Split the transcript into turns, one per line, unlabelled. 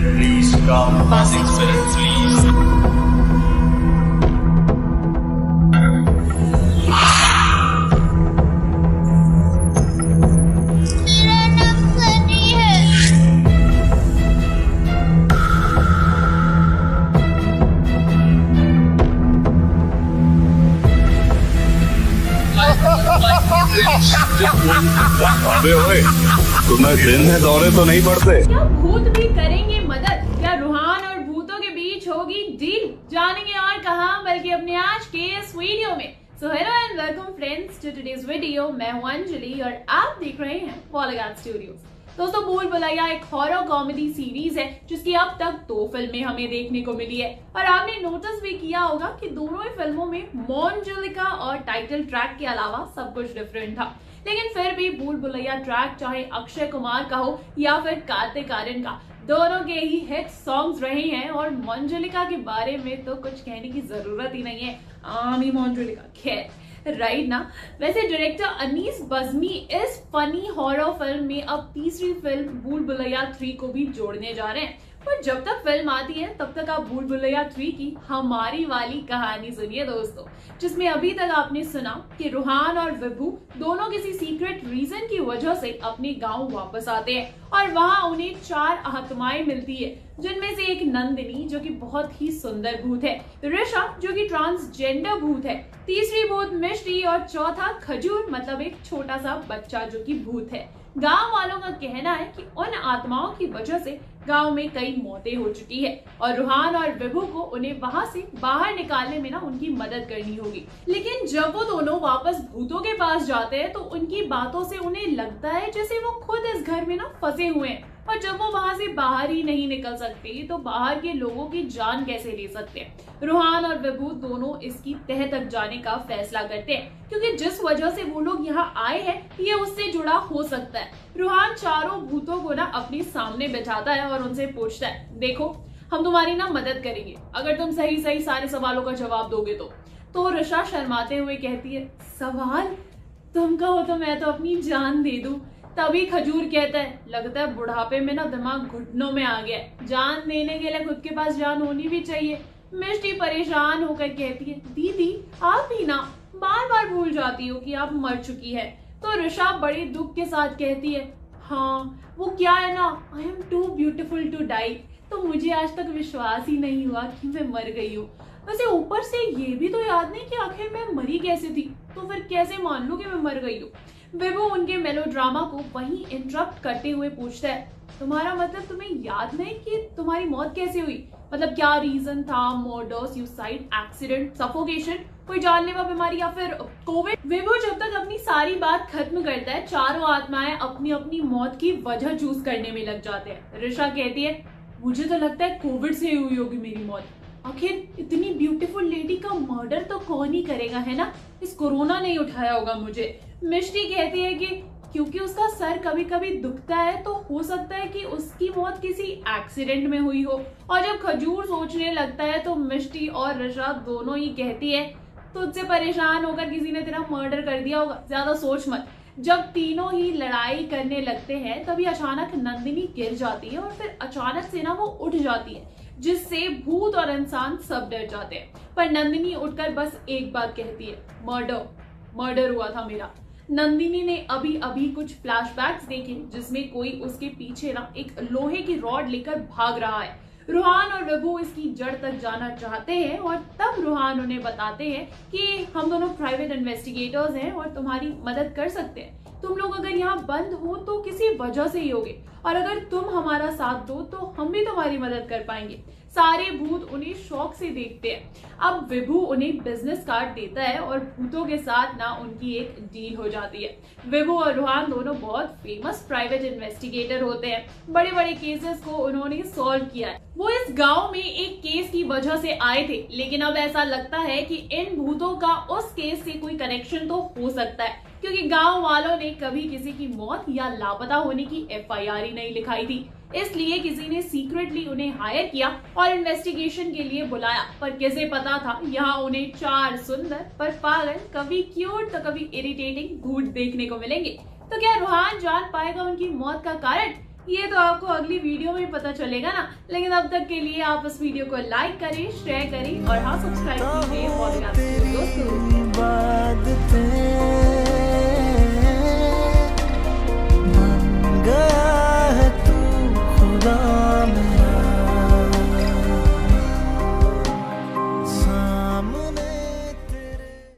Please come, passing spirit, please.
मेरा नाम सनी है।
अबे ओए, तुम्हें दिन में दौरे तो नहीं पड़ते?
क्या भूत भी करेंगे मदद? क्या रूहान और भूतों के बीच होगी डील? जानेंगे और कहां बल्कि अपने आज के इस वीडियो में। So hello and welcome friends to today's video. मैं हूं अंजलि और आप देख रहे हैं पॉलीगैट स्टूडियोज। दोस्तों, भूल भुलैया एक हॉरर कॉमेडी सीरीज है जिसकी अब तक 2 फिल्में हमें देखने को मिली है और आपने नोटिस भी किया होगा कि दोनों ही फिल्मों में मोंजुलिका और टाइटल ट्रैक के अलावा सब कुछ डिफरेंट था। लेकिन फिर भी भूल भुलैया ट्रैक चाहे अक्षय कुमार का हो या फिर कार्तिक आर्यन का, दोनों के ही हिट सॉन्ग्स रहे हैं और मंजुलिका के बारे में तो कुछ कहने की जरूरत ही नहीं है। आमी मंजुलिका, खैर राइट ना। वैसे डायरेक्टर अनीस बज़मी इस फनी हॉरर फिल्म में अब तीसरी फिल्म भूल भुलैया 3 को भी जोड़ने जा रहे हैं। पर जब तक फिल्म आती है तब तक आप भूल भुलैया 3 की हमारी वाली कहानी सुनिए दोस्तों, जिसमें अभी तक आपने सुना कि रूहान और विभू दोनों किसी सीक्रेट रीजन की वजह से अपने गांव वापस आते हैं और वहां उन्हें 4 आत्माएं मिलती है, जिनमें से एक नंदिनी जो कि बहुत ही सुंदर भूत है, ऋषभ जो कि ट्रांसजेंडर भूत है, तीसरी भूत मिष्टी और चौथा खजूर मतलब एक छोटा सा बच्चा जो कि भूत है। गांव वालों का कहना है कि उन आत्माओं की वजह से गांव में कई मौतें हो चुकी है और रूहान और विभू को उन्हें वहां से बाहर निकालने में ना उनकी मदद करनी होगी। लेकिन जब वो दोनों वापस भूतों के पास जाते हैं तो उनकी बातों से उन्हें लगता है जैसे वो खुद इस घर में ना फंसे हुए हैं और जब वो वहां से बाहर ही नहीं निकल सकते तो बाहर के लोगों की जान कैसे ले सकते हैं। रूहान और विभू दोनों इसकी तह तक जाने का फैसला करते हैं क्योंकि जिस वजह से वो लोग यहाँ आए हैं ये उससे जुड़ा हो सकता है। रूहान चारों भूतों को ना अपने सामने बैठाता है और उनसे पूछता है, देखो हम तुम्हारी ना मदद करेंगे अगर तुम सही सही सारे सवालों का जवाब दोगे तो ऋषा शर्माते हुए कहती है, सवाल? तुम कहो तो मैं तो अपनी जान दे दूं। तभी खजूर कहता है, लगता है बुढ़ापे में ना दिमाग घुटनों में आ गया है, जान देने के लिए खुद के पास जान होनी भी चाहिए। मिष्टी परेशान होकर कहती है, दीदी आप ही ना बार बार भूल जाती हो कि आप मर चुकी है। तो ऋषा बड़े दुख के साथ कहती है, हाँ वो क्या है ना, I am too beautiful to die. तो मुझे आज तक विश्वास ही नहीं हुआ कि मैं मर गई हूँ। वैसे ऊपर से ये भी तो याद नहीं कि आखिर मैं मरी कैसे थी, तो फिर कैसे मान लूं कि मैं मर गई हूँ। विभू उनके मेलोड्रामा को वहीं इंटरप्ट करते हुए पूछता है, तुम्हारा मतलब तुम्हें याद नहीं कि तुम्हारी मौत कैसे हुई? मतलब क्या रीजन था? मर्डर, सुसाइड, एक्सीडेंट, सफोकेशन, कोई जानलेवा बीमारी या फिर कोविड? विभू जब तक अपनी सारी बात खत्म करता है चारों आत्माएं अपनी अपनी मौत की वजह चूज करने में लग जाते हैं। ऋषा कहती है, मुझे तो लगता है कोविड से हुई होगी मेरी मौत। आखिर इतनी ब्यूटीफुल लेडी का मर्डर तो कौन ही करेगा, है ना? इस कोरोना ने ही उठाया होगा मुझे। मिष्टी कहती है कि क्योंकि उसका सर कभी कभी दुखता है तो हो सकता है कि उसकी मौत किसी एक्सीडेंट में हुई हो। और जब खजूर सोचने लगता है तो मिष्टी और ऋषा दोनों ही कहती है, तुझसे परेशान होकर किसी ने तेरा मर्डर कर दिया होगा, ज्यादा सोच मत। जब तीनों ही लड़ाई करने लगते हैं तभी अचानक नंदिनी गिर जाती है और फिर अचानक से ना वो उठ जाती है, जिससे भूत और इंसान सब डर जाते हैं। पर नंदिनी उठकर बस एक बात कहती है, मर्डर हुआ था मेरा। नंदिनी ने अभी अभी कुछ फ्लैशबैक्स देखे जिसमें कोई उसके पीछे ना एक लोहे की रॉड लेकर भाग रहा है। रूहान और विभू इसकी जड़ तक जाना चाहते हैं और तब रूहान उन्हें बताते हैं कि हम दोनों प्राइवेट इन्वेस्टिगेटर्स हैं और तुम्हारी मदद कर सकते हैं। तुम लोग अगर यहाँ बंद हो तो किसी वजह से ही होगे और अगर तुम हमारा साथ दो तो हम भी तुम्हारी मदद कर पाएंगे। सारे भूत उन्हें शौक से देखते हैं। अब विभू उन्हें बिजनेस कार्ड देता है और भूतों के साथ ना उनकी एक डील हो जाती है। विभू और रूहान दोनों बहुत फेमस प्राइवेट इन्वेस्टिगेटर होते हैं, बड़े बड़े केसेस को उन्होंने सॉल्व किया है। वो इस गांव में एक केस की वजह से आए थे, लेकिन अब ऐसा लगता है कि इन भूतों का उस केस से कोई कनेक्शन तो हो सकता है क्योंकि गांव वालों ने कभी किसी की मौत या लापता होने की एफआईआर ही नहीं लिखाई थी। इसलिए किसी ने सीक्रेटली उन्हें हायर किया और इन्वेस्टिगेशन के लिए बुलाया। पर किसे पता था यहाँ उन्हें 4 सुंदर पर पागल, कभी क्यूट तो कभी इरिटेटिंग भूत देखने को मिलेंगे। तो क्या रूहान जान पाएगा उनकी मौत का कारण? ये तो आपको अगली वीडियो में पता चलेगा ना। लेकिन अब तक के लिए आप इस वीडियो को लाइक करें, शेयर करें और हाँ सब्सक्राइब कीजिए दोस्तों।